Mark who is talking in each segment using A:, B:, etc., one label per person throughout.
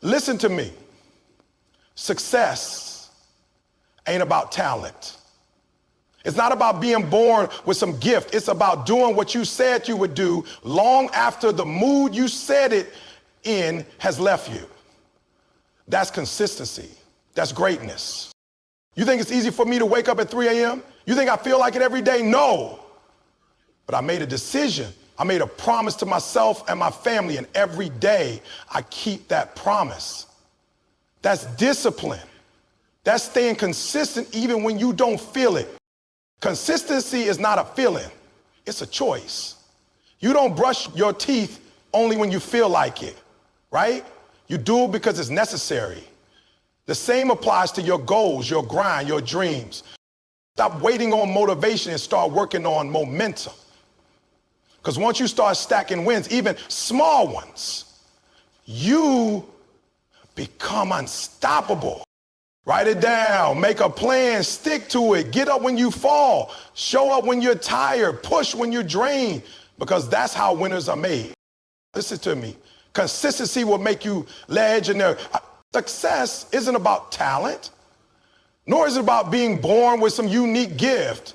A: Listen to me. Success ain't about talent. It's not about being born with some gift. It's about doing what you said you would do long after the mood you said it in has left you. That's consistency. That's greatness. You think it's easy for me to wake up at 3 a.m.? You think I feel like it every day? No. But I made a decision. I made a promise to myself and my family, and every day I keep that promise. That's discipline. That's staying consistent even when you don't feel it. Consistency is not a feeling, it's a choice. You don't brush your teeth only when you feel like it, right? You do it because it's necessary. The same applies to your goals, your grind, your dreams. Stop waiting on motivation and start working on momentum. Because once you start stacking wins, even small ones, you become unstoppable. Write it down, make a plan, stick to it, get up when you fall, show up when you're tired, push when you're drained, because that's how winners are made. Listen to me. Consistency will make you legendary. Success isn't about talent, nor is it about being born with some unique gift.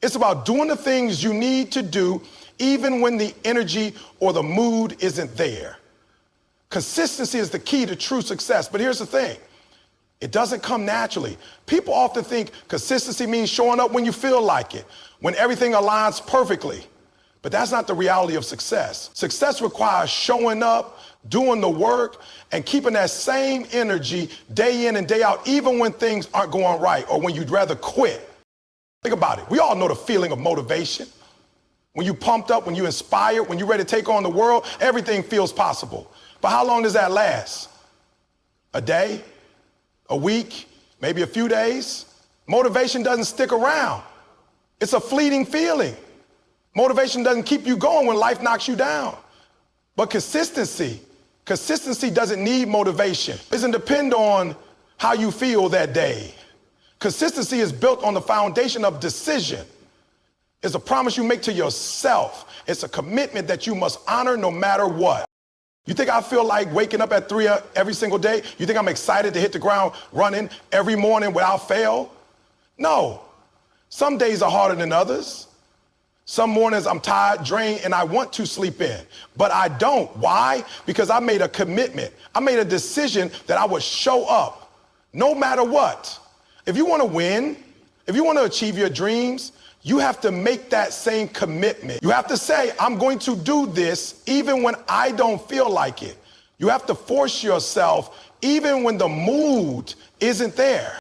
A: It's about doing the things you need to do even when the energy or the mood isn't there. Consistency is the key to true success. But here's the thing. It doesn't come naturally. People often think consistency means showing up when you feel like it, when everything aligns perfectly. But that's not the reality of success. Success requires showing up, doing the work, and keeping that same energy day in and day out, even when things aren't going right or when you'd rather quit. Think about it. We all know the feeling of motivation. When you're pumped up, when you're inspired, when you're ready to take on the world, everything feels possible. But how long does that last? A day? A week? Maybe a few days? Motivation doesn't stick around. It's a fleeting feeling. Motivation doesn't keep you going when life knocks you down. But consistency doesn't need motivation. It doesn't depend on how you feel that day. Consistency is built on the foundation of decision. It's a promise you make to yourself. It's a commitment that you must honor no matter what. You think I feel like waking up at 3 every single day? You think I'm excited to hit the ground running every morning without fail? No. Some days are harder than others. Some mornings I'm tired, drained, and I want to sleep in, but I don't. Why? Because I made a commitment. I made a decision that I would show up no matter what. If you want to win, if you want to achieve your dreams, you have to make that same commitment. You have to say, I'm going to do this even when I don't feel like it. You have to force yourself even when the mood isn't there.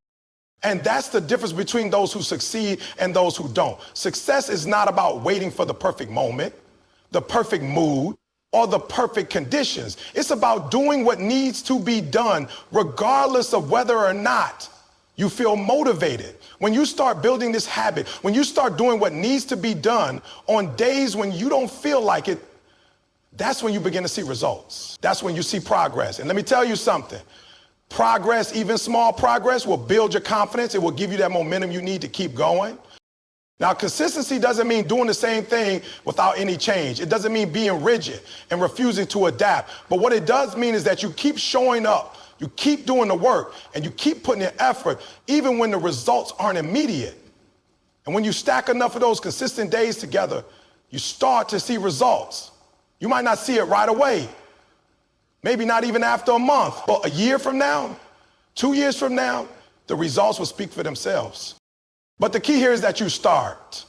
A: And that's the difference between those who succeed and those who don't. Success is not about waiting for the perfect moment, the perfect mood, or the perfect conditions. It's about doing what needs to be done, regardless of whether or not you feel motivated. When you start building this habit, when you start doing what needs to be done on days when you don't feel like it, that's when you begin to see results. That's when you see progress. And let me tell you something. Progress, even small progress, will build your confidence. It will give you that momentum you need to keep going. Now, consistency doesn't mean doing the same thing without any change. It doesn't mean being rigid and refusing to adapt. But what it does mean is that you keep showing up, you keep doing the work, and you keep putting in effort, even when the results aren't immediate. And when you stack enough of those consistent days together, you start to see results. You might not see it right away. Maybe not even after a month, but a year from now, 2 years from now, the results will speak for themselves. But the key here is that you start.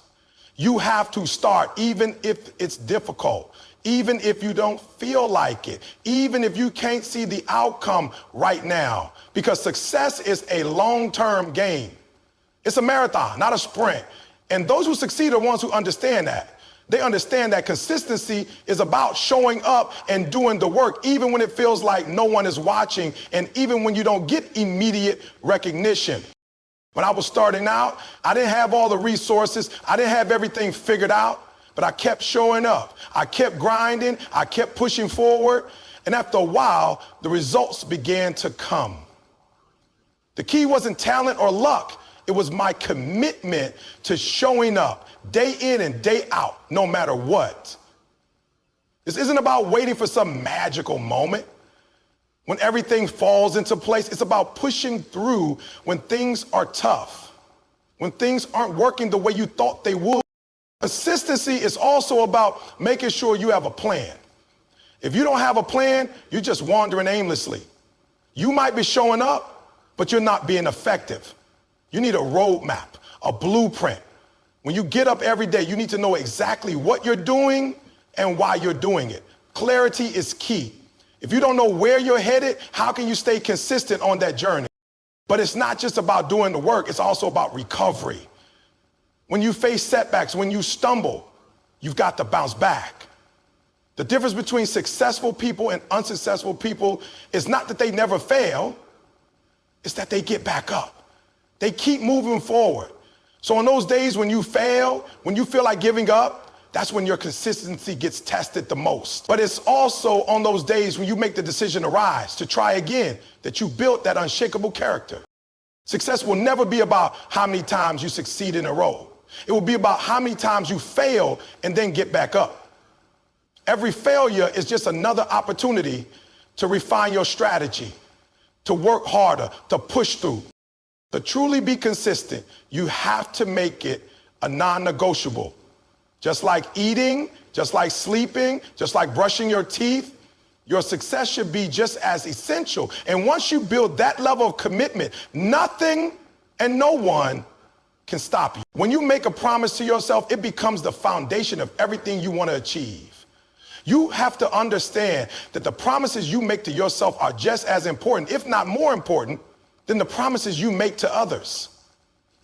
A: You have to start, even if it's difficult, even if you don't feel like it, even if you can't see the outcome right now, because success is a long-term game. It's a marathon, not a sprint. And those who succeed are ones who understand that. They understand that consistency is about showing up and doing the work, even when it feels like no one is watching, and even when you don't get immediate recognition. When I was starting out, I didn't have all the resources. I didn't have everything figured out, but I kept showing up. I kept grinding. I kept pushing forward. And after a while, the results began to come. The key wasn't talent or luck. It was my commitment to showing up day in and day out, no matter what. This isn't about waiting for some magical moment. when everything falls into place. It's about pushing through when things are tough, when things aren't working the way you thought they would. Consistency is also about making sure you have a plan. If you don't have a plan, you're just wandering aimlessly. You might be showing up, but you're not being effective. You need a roadmap, a blueprint. When you get up every day, you need to know exactly what you're doing and why you're doing it. Clarity is key. If you don't know where you're headed, how can you stay consistent on that journey? But it's not just about doing the work, it's also about recovery. When you face setbacks, when you stumble, you've got to bounce back. The difference between successful people and unsuccessful people is not that they never fail, it's that they get back up. They keep moving forward. So on those days when you fail, when you feel like giving up, that's when your consistency gets tested the most. But it's also on those days when you make the decision to rise, to try again, that you built that unshakable character. Success will never be about how many times you succeed in a row. It will be about how many times you fail and then get back up. Every failure is just another opportunity to refine your strategy, to work harder, to push through. To truly be consistent, you have to make it a non-negotiable. Just like eating, just like sleeping, just like brushing your teeth, your success should be just as essential. And once you build that level of commitment, nothing and no one can stop you. When you make a promise to yourself, it becomes the foundation of everything you want to achieve. You have to understand that the promises you make to yourself are just as important, if not more important, than the promises you make to others.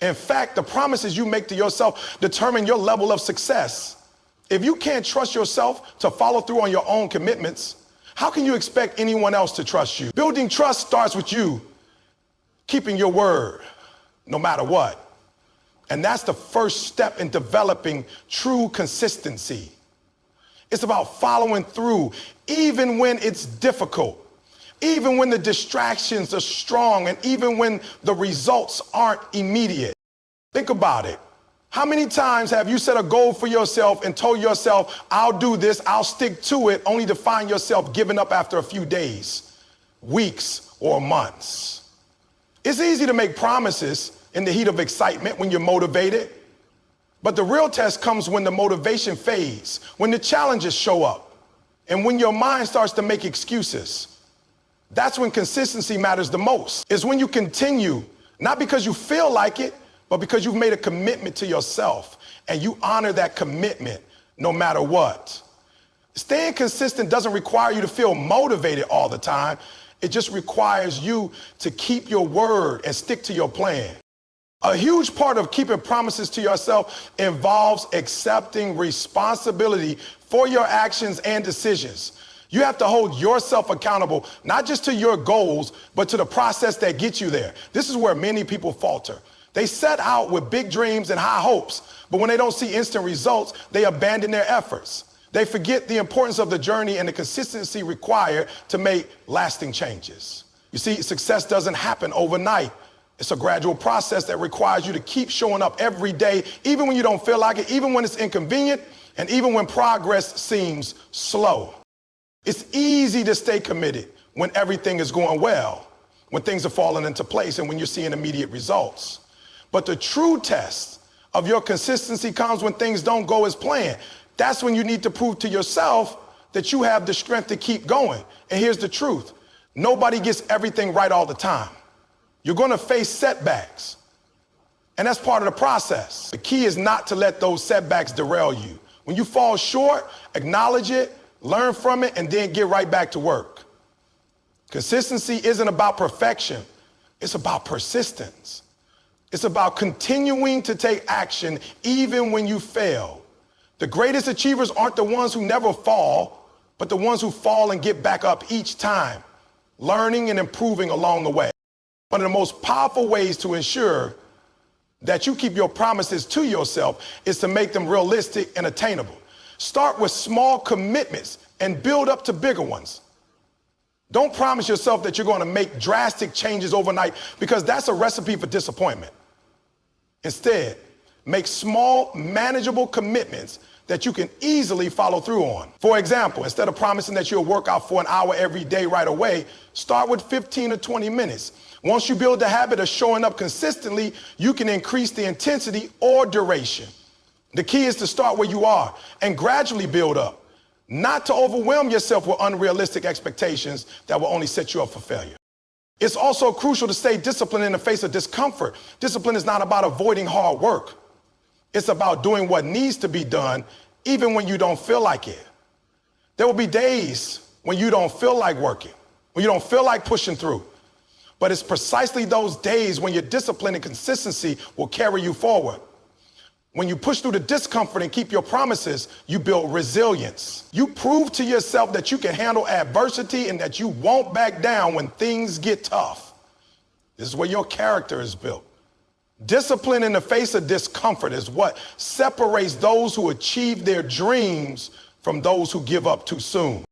A: In fact, the promises you make to yourself determine your level of success. If you can't trust yourself to follow through on your own commitments, how can you expect anyone else to trust you? Building trust starts with you keeping your word, no matter what. And that's the first step in developing true consistency. It's about following through, even when it's difficult, even when the distractions are strong, and even when the results aren't immediate. Think about it. How many times have you set a goal for yourself and told yourself, I'll do this, I'll stick to it, only to find yourself giving up after a few days, weeks, or months? It's easy to make promises in the heat of excitement when you're motivated, but the real test comes when the motivation fades, when the challenges show up, and when your mind starts to make excuses. That's when consistency matters the most. It's when you continue, not because you feel like it, but because you've made a commitment to yourself and you honor that commitment no matter what. Staying consistent doesn't require you to feel motivated all the time. It just requires you to keep your word and stick to your plan. A huge part of keeping promises to yourself involves accepting responsibility for your actions and decisions. You have to hold yourself accountable, not just to your goals, but to the process that gets you there. This is where many people falter. They set out with big dreams and high hopes, but when they don't see instant results, they abandon their efforts. They forget the importance of the journey and the consistency required to make lasting changes. You see, success doesn't happen overnight. It's a gradual process that requires you to keep showing up every day, even when you don't feel like it, even when it's inconvenient, and even when progress seems slow. It's easy to stay committed when everything is going well, when things are falling into place, and when you're seeing immediate results. But the true test of your consistency comes when things don't go as planned. That's when you need to prove to yourself that you have the strength to keep going. And here's the truth. Nobody gets everything right all the time. You're going to face setbacks, and that's part of the process. The key is not to let those setbacks derail you. When you fall short, acknowledge it, learn from it, and then get right back to work. Consistency isn't about perfection. It's about persistence. It's about continuing to take action even when you fail. The greatest achievers aren't the ones who never fall, but the ones who fall and get back up each time, learning and improving along the way. One of the most powerful ways to ensure that you keep your promises to yourself is to make them realistic and attainable. Start with small commitments and build up to bigger ones. Don't promise yourself that you're going to make drastic changes overnight, because that's a recipe for disappointment. Instead, make small, manageable commitments that you can easily follow through on. For example, instead of promising that you'll work out for an hour every day right away, start with 15 or 20 minutes. Once you build the habit of showing up consistently, you can increase the intensity or duration. The key is to start where you are and gradually build up, not to overwhelm yourself with unrealistic expectations that will only set you up for failure. It's also crucial to stay disciplined in the face of discomfort. Discipline is not about avoiding hard work. It's about doing what needs to be done, even when you don't feel like it. There will be days when you don't feel like working, when you don't feel like pushing through. But it's precisely those days when your discipline and consistency will carry you forward. When you push through the discomfort and keep your promises, you build resilience. You prove to yourself that you can handle adversity and that you won't back down when things get tough. This is where your character is built. Discipline in the face of discomfort is what separates those who achieve their dreams from those who give up too soon.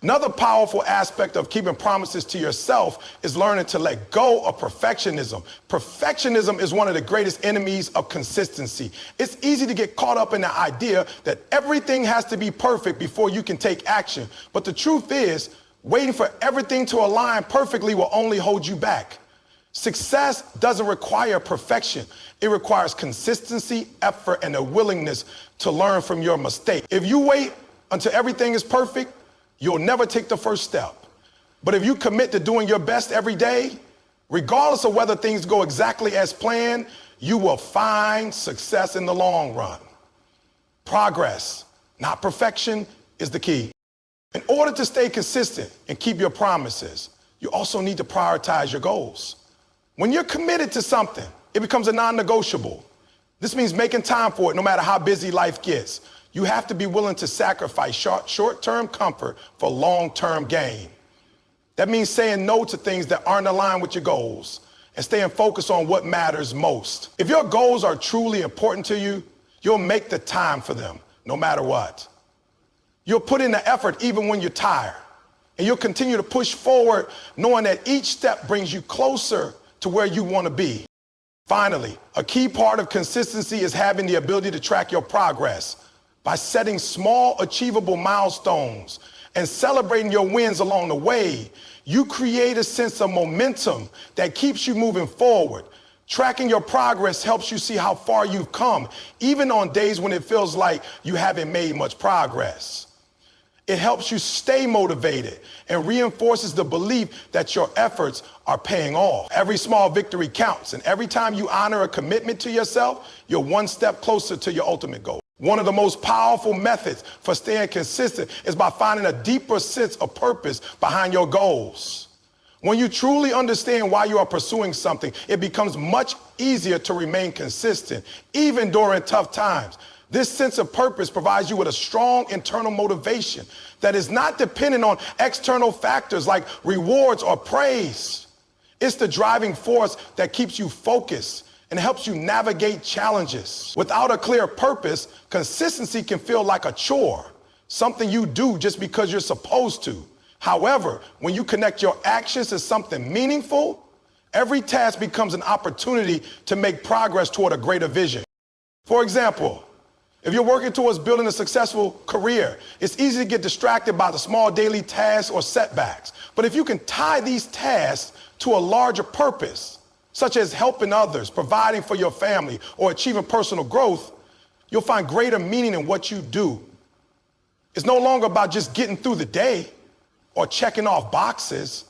A: Another powerful aspect of keeping promises to yourself is learning to let go of perfectionism. Perfectionism is one of the greatest enemies of consistency. It's easy to get caught up in the idea that everything has to be perfect before you can take action. But the truth is, waiting for everything to align perfectly will only hold you back. Success doesn't require perfection. It requires consistency, effort, and a willingness to learn from your mistake. If you wait until everything is perfect, you'll never take the first step. But if you commit to doing your best every day, regardless of whether things go exactly as planned, you will find success in the long run. Progress, not perfection, is the key. In order to stay consistent and keep your promises, you also need to prioritize your goals. When you're committed to something, it becomes a non-negotiable. This means making time for it no matter how busy life gets. You have to be willing to sacrifice short-term comfort for long-term gain. That means saying no to things that aren't aligned with your goals and staying focused on what matters most. If your goals are truly important to you, you'll make the time for them no matter what. You'll put in the effort even when you're tired, and you'll continue to push forward knowing that each step brings you closer to where you want to be. Finally, a key part of consistency is having the ability to track your progress. By setting small, achievable milestones and celebrating your wins along the way, you create a sense of momentum that keeps you moving forward. Tracking your progress helps you see how far you've come, even on days when it feels like you haven't made much progress. It helps you stay motivated and reinforces the belief that your efforts are paying off. Every small victory counts, and every time you honor a commitment to yourself, you're one step closer to your ultimate goal. One of the most powerful methods for staying consistent is by finding a deeper sense of purpose behind your goals. When you truly understand why you are pursuing something, it becomes much easier to remain consistent, even during tough times. This sense of purpose provides you with a strong internal motivation that is not dependent on external factors like rewards or praise. It's the driving force that keeps you focused and helps you navigate challenges. Without a clear purpose, consistency can feel like a chore, something you do just because you're supposed to. However, when you connect your actions to something meaningful, every task becomes an opportunity to make progress toward a greater vision. For example, if you're working towards building a successful career, it's easy to get distracted by the small daily tasks or setbacks. But if you can tie these tasks to a larger purpose, such as helping others, providing for your family, or achieving personal growth, you'll find greater meaning in what you do. It's no longer about just getting through the day or checking off boxes.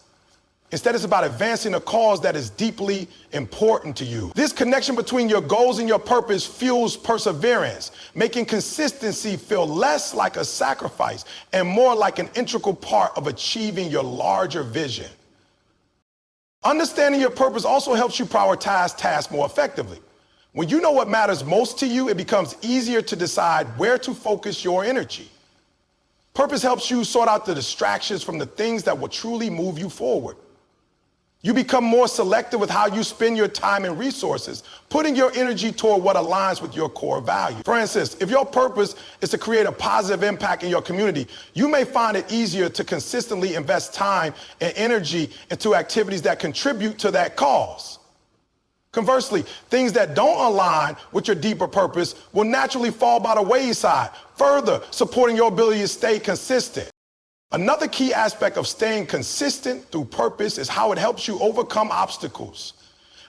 A: Instead, it's about advancing a cause that is deeply important to you. This connection between your goals and your purpose fuels perseverance, making consistency feel less like a sacrifice and more like an integral part of achieving your larger vision. Understanding your purpose also helps you prioritize tasks more effectively. When you know what matters most to you, it becomes easier to decide where to focus your energy. Purpose helps you sort out the distractions from the things that will truly move you forward. You become more selective with how you spend your time and resources, putting your energy toward what aligns with your core value. For instance, if your purpose is to create a positive impact in your community, you may find it easier to consistently invest time and energy into activities that contribute to that cause. Conversely, things that don't align with your deeper purpose will naturally fall by the wayside, further supporting your ability to stay consistent. Another key aspect of staying consistent through purpose is how it helps you overcome obstacles.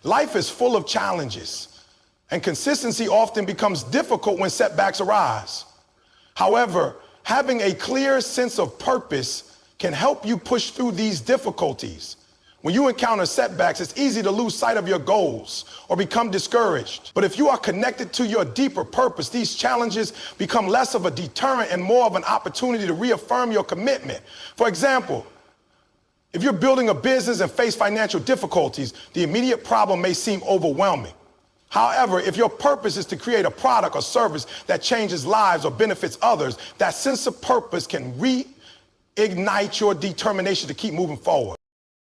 A: Life is full of challenges, and consistency often becomes difficult when setbacks arise. However, having a clear sense of purpose can help you push through these difficulties. When you encounter setbacks, it's easy to lose sight of your goals or become discouraged. But if you are connected to your deeper purpose, these challenges become less of a deterrent and more of an opportunity to reaffirm your commitment. For example, if you're building a business and face financial difficulties, the immediate problem may seem overwhelming. However, if your purpose is to create a product or service that changes lives or benefits others, that sense of purpose can reignite your determination to keep moving forward.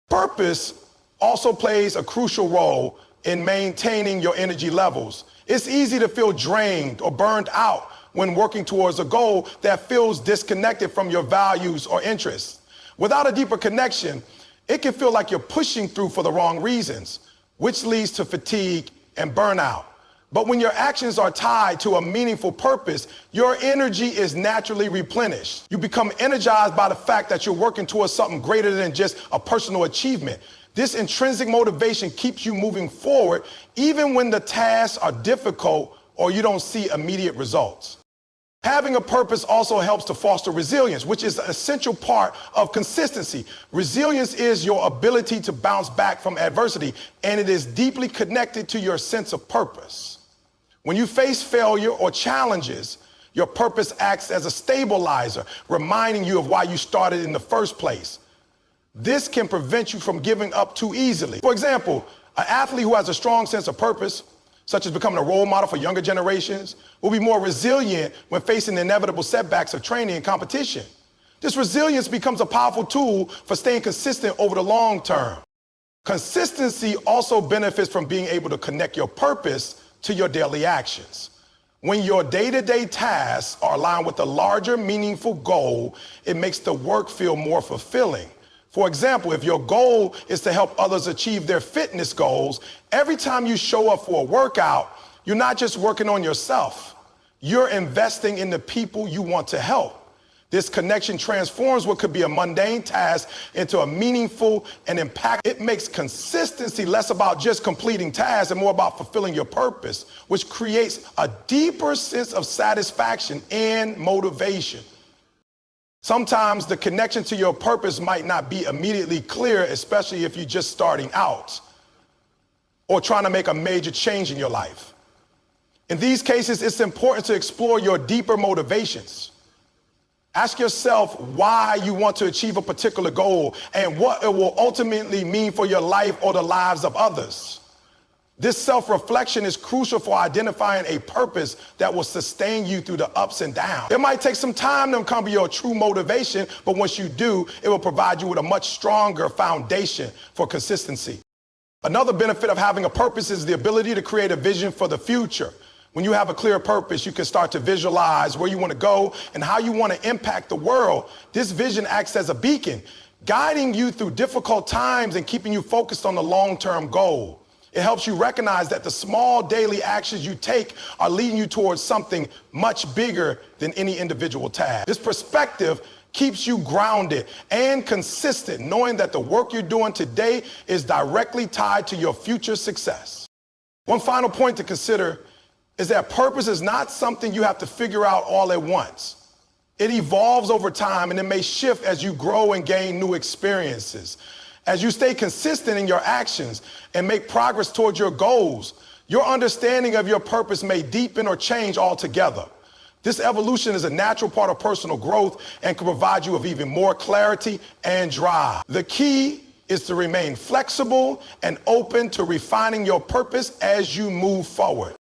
A: Purpose also plays a crucial role in maintaining your energy levels. It's easy to feel drained or burned out when working towards a goal that feels disconnected from your values or interests. Without a deeper connection, it can feel like you're pushing through for the wrong reasons, which leads to fatigue and burnout. But when your actions are tied to a meaningful purpose, your energy is naturally replenished. You become energized by the fact that you're working towards something greater than just a personal achievement. This intrinsic motivation keeps you moving forward even when the tasks are difficult or you don't see immediate results. Having a purpose also helps to foster resilience, which is an essential part of consistency. Resilience is your ability to bounce back from adversity, and it is deeply connected to your sense of purpose. When you face failure or challenges, your purpose acts as a stabilizer, reminding you of why you started in the first place. This can prevent you from giving up too easily. For example, an athlete who has a strong sense of purpose, such as becoming a role model for younger generations, will be more resilient when facing the inevitable setbacks of training and competition. This resilience becomes a powerful tool for staying consistent over the long term. Consistency also benefits from being able to connect your purpose to your daily actions. When your day-to-day tasks are aligned with a larger, meaningful goal, it makes the work feel more fulfilling. For example, if your goal is to help others achieve their fitness goals, every time you show up for a workout, you're not just working on yourself, you're investing in the people you want to help. This connection transforms what could be a mundane task into a meaningful and impact. It makes consistency less about just completing tasks and more about fulfilling your purpose, which creates a deeper sense of satisfaction and motivation. Sometimes the connection to your purpose might not be immediately clear, especially if you're just starting out or trying to make a major change in your life. In these cases, it's important to explore your deeper motivations. Ask yourself why you want to achieve a particular goal and what it will ultimately mean for your life or the lives of others. This self-reflection is crucial for identifying a purpose that will sustain you through the ups and downs. It might take some time to uncover your true motivation, but once you do, it will provide you with a much stronger foundation for consistency. Another benefit of having a purpose is the ability to create a vision for the future. When you have a clear purpose, you can start to visualize where you want to go and how you want to impact the world. This vision acts as a beacon, guiding you through difficult times and keeping you focused on the long-term goal. It helps you recognize that the small daily actions you take are leading you towards something much bigger than any individual task. This perspective keeps you grounded and consistent, knowing that the work you're doing today is directly tied to your future success. One final point to consider is that purpose is not something you have to figure out all at once. It evolves over time, and it may shift as you grow and gain new experiences. As you stay consistent in your actions and make progress towards your goals, your understanding of your purpose may deepen or change altogether. This evolution is a natural part of personal growth and can provide you with even more clarity and drive. The key is to remain flexible and open to refining your purpose as you move forward.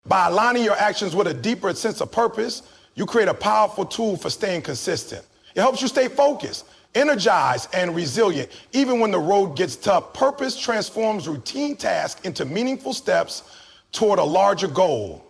A: By aligning your actions with a deeper sense of purpose, you create a powerful tool for staying consistent. It helps you stay focused, energized, and resilient. Even when the road gets tough, purpose transforms routine tasks into meaningful steps toward a larger goal.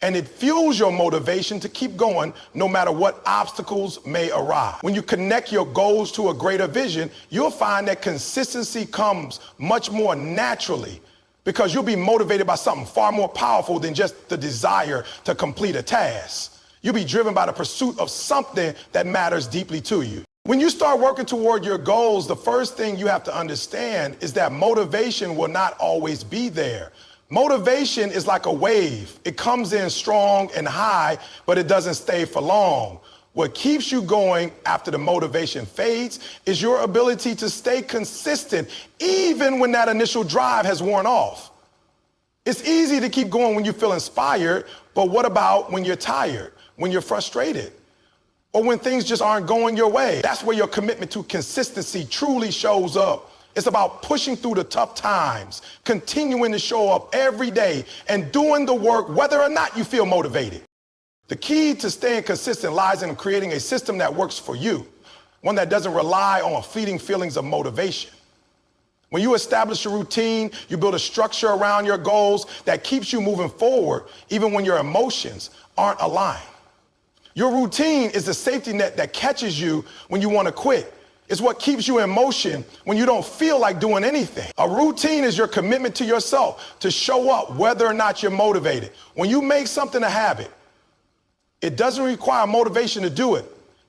A: And it fuels your motivation to keep going no matter what obstacles may arise. When you connect your goals to a greater vision, you'll find that consistency comes much more naturally. because you'll be motivated by something far more powerful than just the desire to complete a task. You'll be driven by the pursuit of something that matters deeply to you. When you start working toward your goals, the first thing you have to understand is that motivation will not always be there. Motivation is like a wave. It comes in strong and high, but it doesn't stay for long. What keeps you going after the motivation fades is your ability to stay consistent, even when that initial drive has worn off. It's easy to keep going when you feel inspired, but what about when you're tired, when you're frustrated, or when things just aren't going your way? That's where your commitment to consistency truly shows up. It's about pushing through the tough times, continuing to show up every day, and doing the work whether or not you feel motivated. The key to staying consistent lies in creating a system that works for you, one that doesn't rely on fleeting feelings of motivation. When you establish a routine, you build a structure around your goals that keeps you moving forward, even when your emotions aren't aligned. Your routine is the safety net that catches you when you want to quit. It's what keeps you in motion when you don't feel like doing anything. A routine is your commitment to yourself to show up whether or not you're motivated. When you make something a habit, it doesn't require motivation to do it.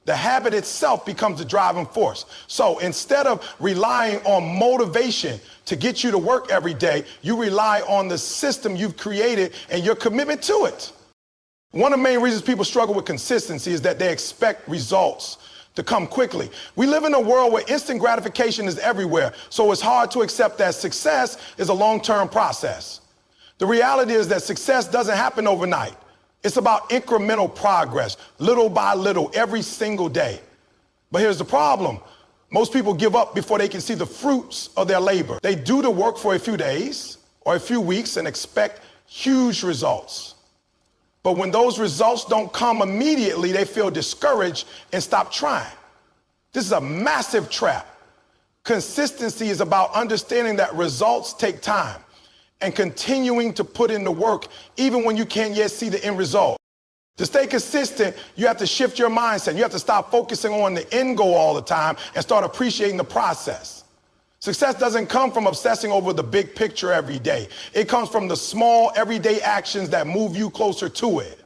A: The habit itself becomes the driving force. So instead of relying on motivation to get you to work every day, you rely on the system you've created and your commitment to it. One of the main reasons people struggle with consistency is that they expect results to come quickly. We live in a world where instant gratification is everywhere, so it's hard to accept that success is a long-term process. The reality is that success doesn't happen overnight. It's about incremental progress, little by little, every single day. But here's the problem. Most people give up before they can see the fruits of their labor. They do the work for a few days or a few weeks and expect huge results. But when those results don't come immediately, they feel discouraged and stop trying. This is a massive trap. Consistency is about understanding that results take time and continuing to put in the work even when you can't yet see the end result. To stay consistent, you have to shift your mindset. You have to stop focusing on the end goal all the time and start appreciating the process. Success doesn't come from obsessing over the big picture every day. It comes from the small, everyday actions that move you closer to it.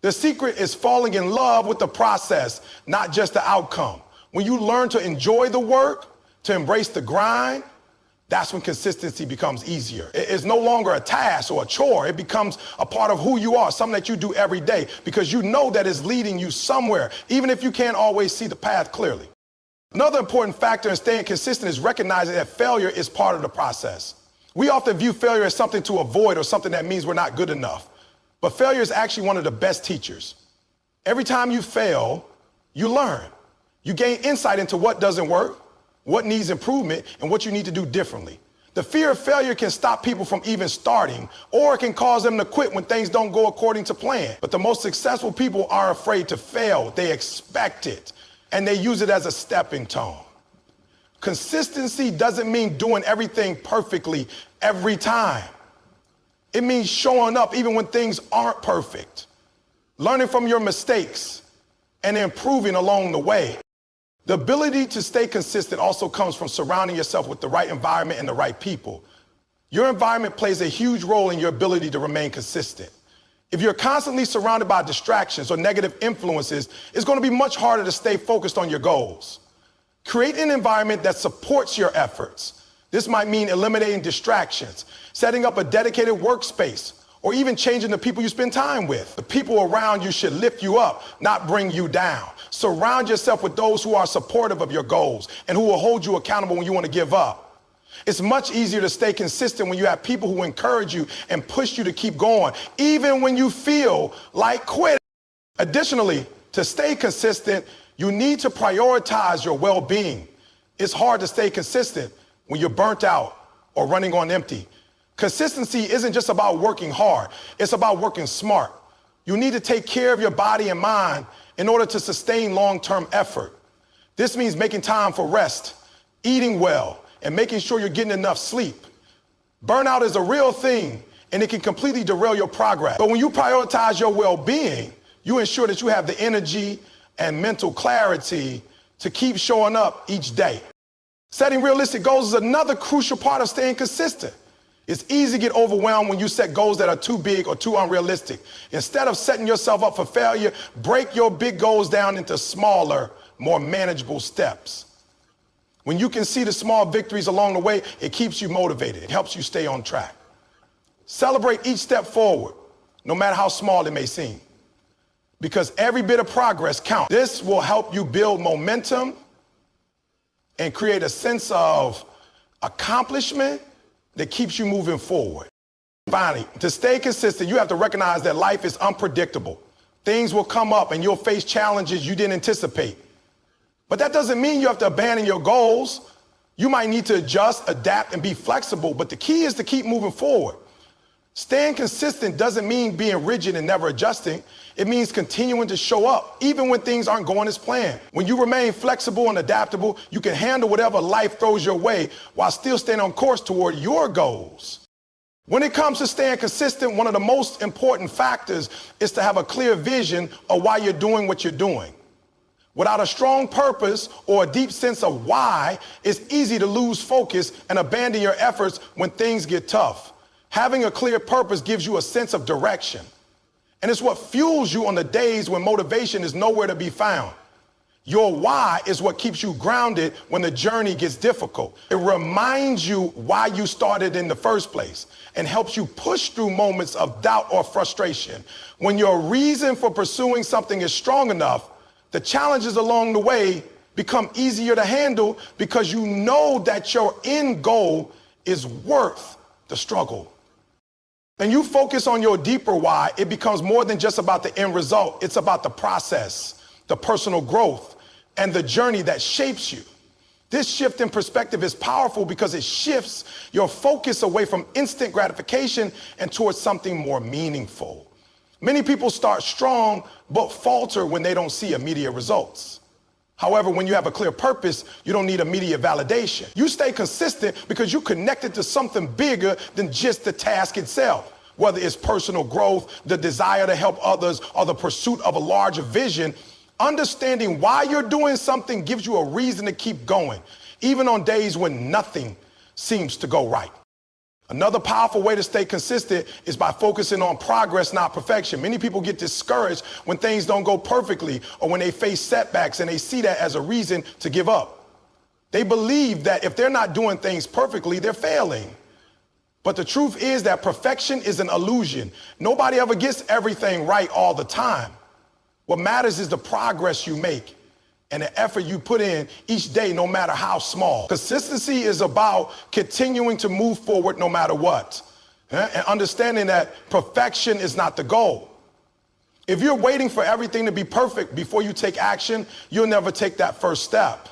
A: The secret is falling in love with the process, not just the outcome. When you learn to enjoy the work, to embrace the grind, that's when consistency becomes easier. It's no longer a task or a chore. It becomes a part of who you are, something that you do every day because you know that it's leading you somewhere, even if you can't always see the path clearly. Another important factor in staying consistent is recognizing that failure is part of the process. We often view failure as something to avoid or something that means we're not good enough. But failure is actually one of the best teachers. Every time you fail, you learn. You gain insight into what doesn't work, what needs improvement, and what you need to do differently. The fear of failure can stop people from even starting, or it can cause them to quit when things don't go according to plan. But the most successful people aren't afraid to fail. They expect it, and they use it as a stepping stone. Consistency doesn't mean doing everything perfectly every time. It means showing up even when things aren't perfect, learning from your mistakes, and improving along the way. The ability to stay consistent also comes from surrounding yourself with the right environment and the right people. Your environment plays a huge role in your ability to remain consistent. If you're constantly surrounded by distractions or negative influences, it's going to be much harder to stay focused on your goals. Create an environment that supports your efforts. This might mean eliminating distractions, setting up a dedicated workspace, or even changing the people you spend time with. The people around you should lift you up, not bring you down. Surround yourself with those who are supportive of your goals and who will hold you accountable when you want to give up. It's much easier to stay consistent when you have people who encourage you and push you to keep going, even when you feel like quitting. Additionally, to stay consistent, you need to prioritize your well-being. It's hard to stay consistent when you're burnt out or running on empty. Consistency isn't just about working hard. It's about working smart. You need to take care of your body and mind in order to sustain long-term effort. This means making time for rest, eating well, and making sure you're getting enough sleep. Burnout is a real thing, and it can completely derail your progress. But when you prioritize your well-being, you ensure that you have the energy and mental clarity to keep showing up each day. Setting realistic goals is another crucial part of staying consistent. It's easy to get overwhelmed when you set goals that are too big or too unrealistic. Instead of setting yourself up for failure, break your big goals down into smaller, more manageable steps. When you can see the small victories along the way, it keeps you motivated. It helps you stay on track. Celebrate each step forward, no matter how small it may seem, because every bit of progress counts. This will help you build momentum and create a sense of accomplishment that keeps you moving forward. Finally, to stay consistent, you have to recognize that life is unpredictable. Things will come up and you'll face challenges you didn't anticipate. But that doesn't mean you have to abandon your goals. You might need to adjust, adapt, and be flexible, but the key is to keep moving forward. Staying consistent doesn't mean being rigid and never adjusting. It means continuing to show up, even when things aren't going as planned. When you remain flexible and adaptable, you can handle whatever life throws your way while still staying on course toward your goals. When it comes to staying consistent, one of the most important factors is to have a clear vision of why you're doing what you're doing. Without a strong purpose or a deep sense of why, it's easy to lose focus and abandon your efforts when things get tough. Having a clear purpose gives you a sense of direction. And it's what fuels you on the days when motivation is nowhere to be found. Your why is what keeps you grounded when the journey gets difficult. It reminds you why you started in the first place and helps you push through moments of doubt or frustration. When your reason for pursuing something is strong enough, the challenges along the way become easier to handle because you know that your end goal is worth the struggle. And you focus on your deeper why, it becomes more than just about the end result. It's about the process, the personal growth, and the journey that shapes you. This shift in perspective is powerful because it shifts your focus away from instant gratification and towards something more meaningful. Many people start strong, but falter when they don't see immediate results. However, when you have a clear purpose, you don't need immediate validation. You stay consistent because you're connected to something bigger than just the task itself. Whether it's personal growth, the desire to help others, or the pursuit of a larger vision, understanding why you're doing something gives you a reason to keep going, even on days when nothing seems to go right. Another powerful way to stay consistent is by focusing on progress, not perfection. Many people get discouraged when things don't go perfectly or when they face setbacks, and they see that as a reason to give up. They believe that if they're not doing things perfectly, they're failing. But the truth is that perfection is an illusion. Nobody ever gets everything right all the time. What matters is the progress you make and the effort you put in each day, no matter how small. Consistency is about continuing to move forward no matter what, and understanding that perfection is not the goal. If you're waiting for everything to be perfect before you take action, you'll never take that first step.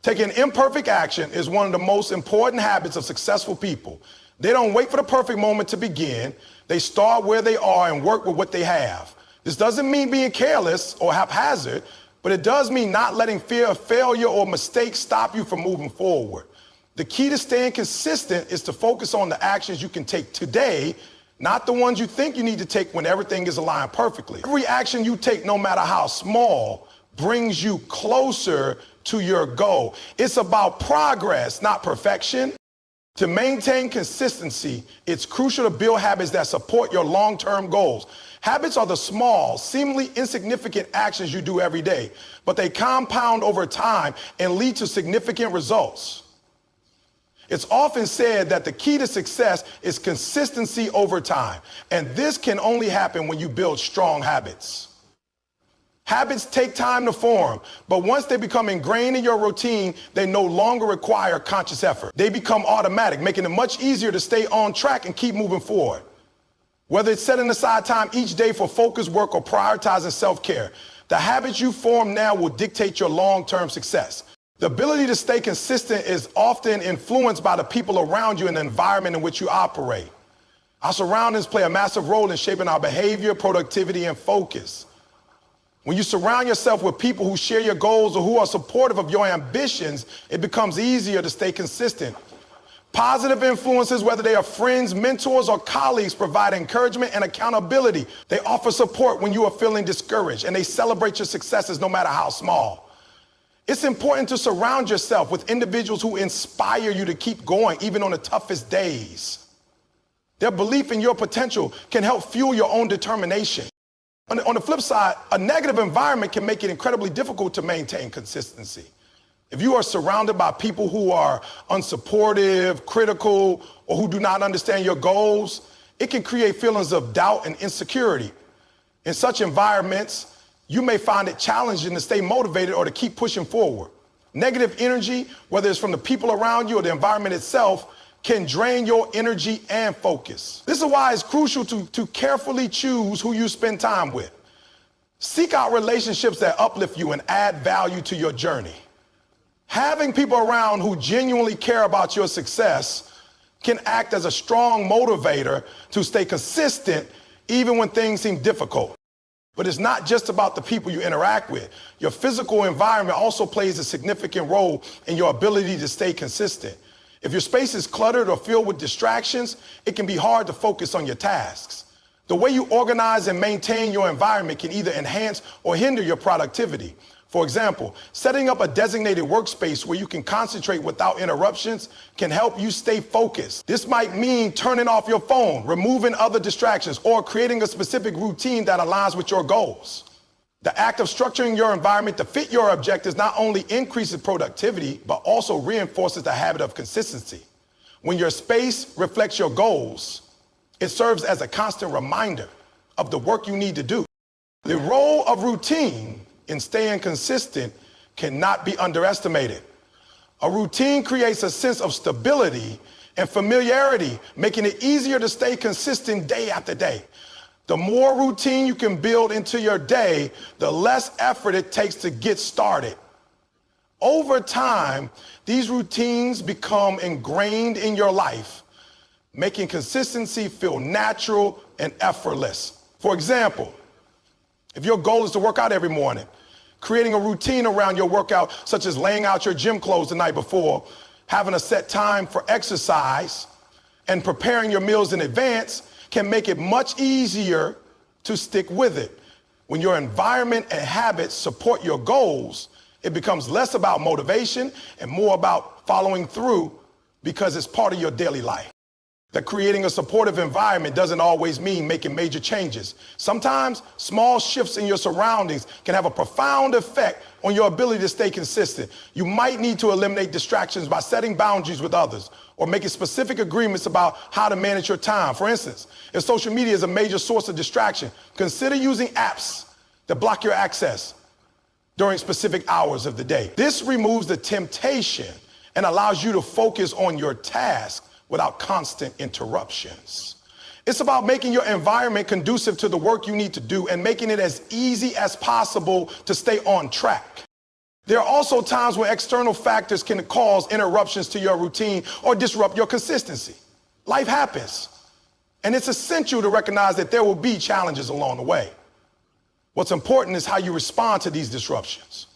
A: Taking imperfect action is one of the most important habits of successful people. They don't wait for the perfect moment to begin. They start where they are and work with what they have. This doesn't mean being careless or haphazard, but it does mean not letting fear of failure or mistakes stop you from moving forward. The key to staying consistent is to focus on the actions you can take today, not the ones you think you need to take when everything is aligned perfectly. Every action you take, no matter how small, brings you closer to your goal. It's about progress, not perfection. To maintain consistency, it's crucial to build habits that support your long-term goals. Habits are the small, seemingly insignificant actions you do every day, but they compound over time and lead to significant results. It's often said that the key to success is consistency over time, and this can only happen when you build strong habits. Habits take time to form, but once they become ingrained in your routine, they no longer require conscious effort. They become automatic, making it much easier to stay on track and keep moving forward. Whether it's setting aside time each day for focused work or prioritizing self-care, the habits you form now will dictate your long-term success. The ability to stay consistent is often influenced by the people around you and the environment in which you operate. Our surroundings play a massive role in shaping our behavior, productivity, and focus. When you surround yourself with people who share your goals or who are supportive of your ambitions, it becomes easier to stay consistent. Positive influences, whether they are friends, mentors, or colleagues, provide encouragement and accountability. They offer support when you are feeling discouraged, and they celebrate your successes no matter how small. It's important to surround yourself with individuals who inspire you to keep going, even on the toughest days. Their belief in your potential can help fuel your own determination. On the flip side, a negative environment can make it incredibly difficult to maintain consistency. If you are surrounded by people who are unsupportive, critical, or who do not understand your goals, it can create feelings of doubt and insecurity. In such environments, you may find it challenging to stay motivated or to keep pushing forward. Negative energy, whether it's from the people around you or the environment itself, can drain your energy and focus. This is why it's crucial to carefully choose who you spend time with. Seek out relationships that uplift you and add value to your journey. Having people around who genuinely care about your success can act as a strong motivator to stay consistent even when things seem difficult. But it's not just about the people you interact with. Your physical environment also plays a significant role in your ability to stay consistent. If your space is cluttered or filled with distractions, it can be hard to focus on your tasks. The way you organize and maintain your environment can either enhance or hinder your productivity. For example, setting up a designated workspace where you can concentrate without interruptions can help you stay focused. This might mean turning off your phone, removing other distractions, or creating a specific routine that aligns with your goals. The act of structuring your environment to fit your objectives not only increases productivity, but also reinforces the habit of consistency. When your space reflects your goals, it serves as a constant reminder of the work you need to do. The role of routine in staying consistent cannot be underestimated. A routine creates a sense of stability and familiarity, making it easier to stay consistent day after day. The more routine you can build into your day, the less effort it takes to get started. Over time, these routines become ingrained in your life, making consistency feel natural and effortless. For example, if your goal is to work out every morning, creating a routine around your workout, such as laying out your gym clothes the night before, having a set time for exercise, and preparing your meals in advance can make it much easier to stick with it. When your environment and habits support your goals, it becomes less about motivation and more about following through because it's part of your daily life. That creating a supportive environment doesn't always mean making major changes. Sometimes small shifts in your surroundings can have a profound effect on your ability to stay consistent. You might need to eliminate distractions by setting boundaries with others or making specific agreements about how to manage your time. For instance, if social media is a major source of distraction, consider using apps that block your access during specific hours of the day. This removes the temptation and allows you to focus on your task without constant interruptions. It's about making your environment conducive to the work you need to do and making it as easy as possible to stay on track. There are also times when external factors can cause interruptions to your routine or disrupt your consistency. Life happens, and it's essential to recognize that there will be challenges along the way. What's important is how you respond to these disruptions.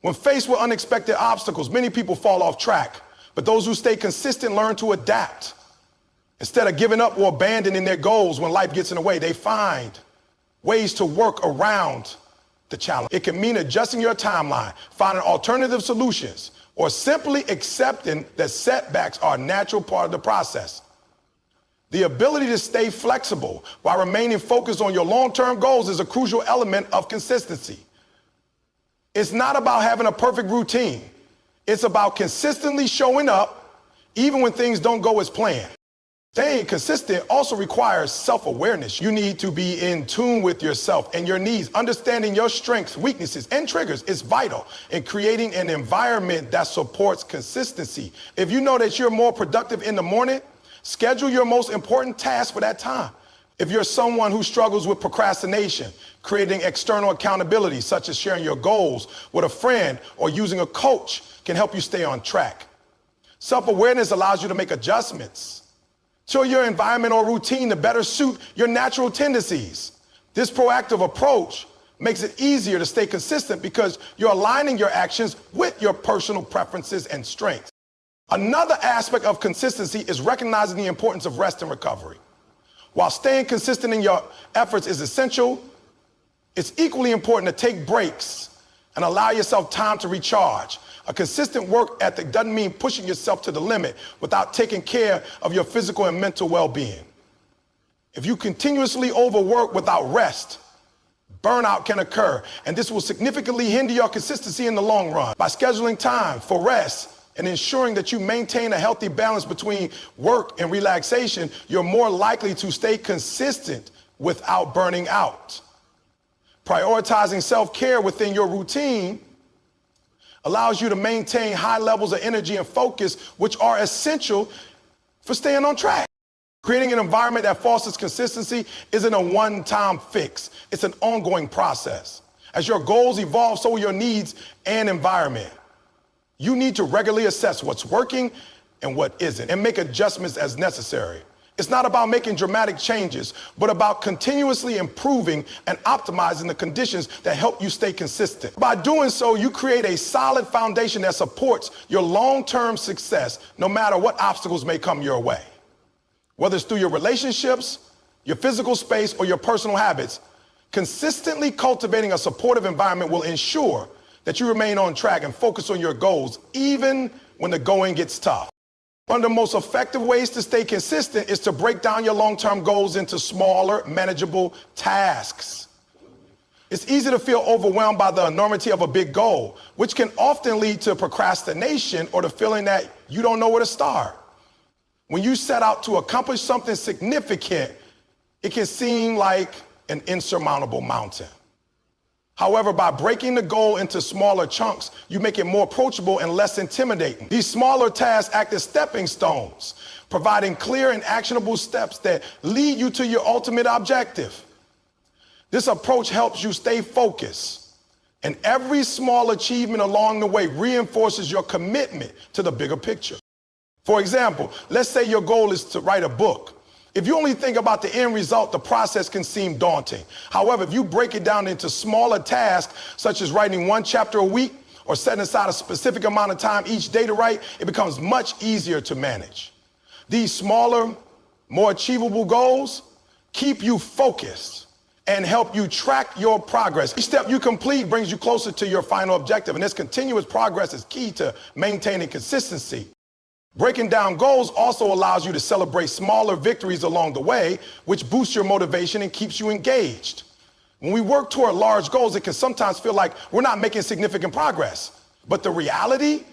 A: When faced with unexpected obstacles, many people fall off track. But those who stay consistent learn to adapt. Instead of giving up or abandoning their goals when life gets in the way, they find ways to work around the challenge. It can mean adjusting your timeline, finding alternative solutions, or simply accepting that setbacks are a natural part of the process. The ability to stay flexible while remaining focused on your long-term goals is a crucial element of consistency. It's not about having a perfect routine. It's about consistently showing up even when things don't go as planned. Staying consistent also requires self-awareness. You need to be in tune with yourself and your needs. Understanding your strengths, weaknesses, and triggers is vital in creating an environment that supports consistency. If you know that you're more productive in the morning, schedule your most important tasks for that time. If you're someone who struggles with procrastination, creating external accountability, such as sharing your goals with a friend or using a coach, can help you stay on track. Self-awareness allows you to make adjustments to your environment or routine to better suit your natural tendencies. This proactive approach makes it easier to stay consistent because you're aligning your actions with your personal preferences and strengths. Another aspect of consistency is recognizing the importance of rest and recovery. While staying consistent in your efforts is essential, it's equally important to take breaks and allow yourself time to recharge. A consistent work ethic doesn't mean pushing yourself to the limit without taking care of your physical and mental well-being. If you continuously overwork without rest, burnout can occur, and this will significantly hinder your consistency in the long run. By scheduling time for rest and ensuring that you maintain a healthy balance between work and relaxation, you're more likely to stay consistent without burning out. Prioritizing self-care within your routine allows you to maintain high levels of energy and focus, which are essential for staying on track. Creating an environment that fosters consistency isn't a one-time fix. It's an ongoing process. As your goals evolve, so will your needs and environment. You need to regularly assess what's working and what isn't, and make adjustments as necessary. It's not about making dramatic changes, but about continuously improving and optimizing the conditions that help you stay consistent. By doing so, you create a solid foundation that supports your long-term success, no matter what obstacles may come your way. Whether it's through your relationships, your physical space, or your personal habits, consistently cultivating a supportive environment will ensure that you remain on track and focus on your goals, even when the going gets tough. One of the most effective ways to stay consistent is to break down your long-term goals into smaller, manageable tasks. It's easy to feel overwhelmed by the enormity of a big goal, which can often lead to procrastination or the feeling that you don't know where to start. When you set out to accomplish something significant, it can seem like an insurmountable mountain. However, by breaking the goal into smaller chunks, you make it more approachable and less intimidating. These smaller tasks act as stepping stones, providing clear and actionable steps that lead you to your ultimate objective. This approach helps you stay focused, and every small achievement along the way reinforces your commitment to the bigger picture. For example, let's say your goal is to write a book. If you only think about the end result, the process can seem daunting. However, if you break it down into smaller tasks, such as writing one chapter a week or setting aside a specific amount of time each day to write, it becomes much easier to manage. These smaller, more achievable goals keep you focused and help you track your progress. Each step you complete brings you closer to your final objective, and this continuous progress is key to maintaining consistency. Breaking down goals also allows you to celebrate smaller victories along the way, which boosts your motivation and keeps you engaged. When we work toward large goals, it can sometimes feel like we're not making significant progress. But the reality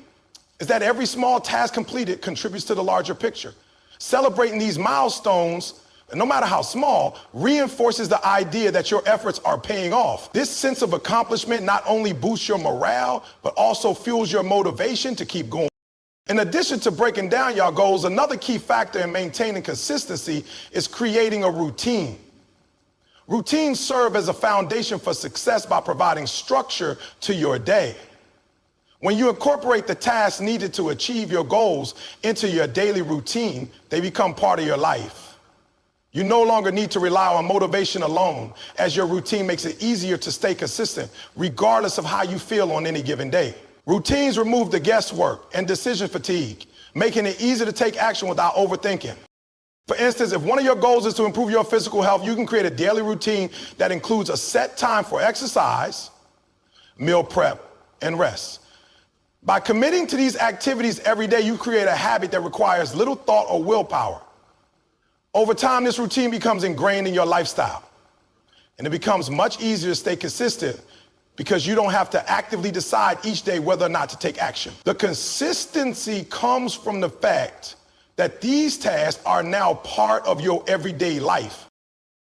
A: is that every small task completed contributes to the larger picture. Celebrating these milestones, no matter how small, reinforces the idea that your efforts are paying off. This sense of accomplishment not only boosts your morale, but also fuels your motivation to keep going. In addition to breaking down your goals, another key factor in maintaining consistency is creating a routine. Routines serve as a foundation for success by providing structure to your day. When you incorporate the tasks needed to achieve your goals into your daily routine, they become part of your life. You no longer need to rely on motivation alone, as your routine makes it easier to stay consistent, regardless of how you feel on any given day. Routines remove the guesswork and decision fatigue, making it easy to take action without overthinking. For instance, if one of your goals is to improve your physical health, you can create a daily routine that includes a set time for exercise, meal prep, and rest. By committing to these activities every day, you create a habit that requires little thought or willpower. Over time, this routine becomes ingrained in your lifestyle, and it becomes much easier to stay consistent because you don't have to actively decide each day whether or not to take action. The consistency comes from the fact that these tasks are now part of your everyday life.